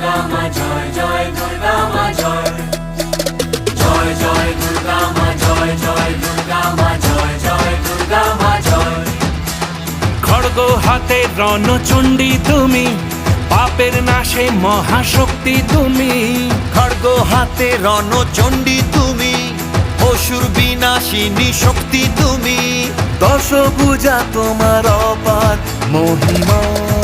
দুর্গা মা জয় জয় দুর্গা মা জয় জয় জয় দুর্গা মা জয় জয় দুর্গা মা জয় জয় দুর্গা মা জয়। খড়গ হাতে রণচণ্ডী তুমি, পাপের নাশে মহাশক্তি তুমি। খড়গ হাতে রণচণ্ডী তুমি, অসুর বিনাশিনী শক্তি তুমি। দশভুজা তোমার অপার মহিমা।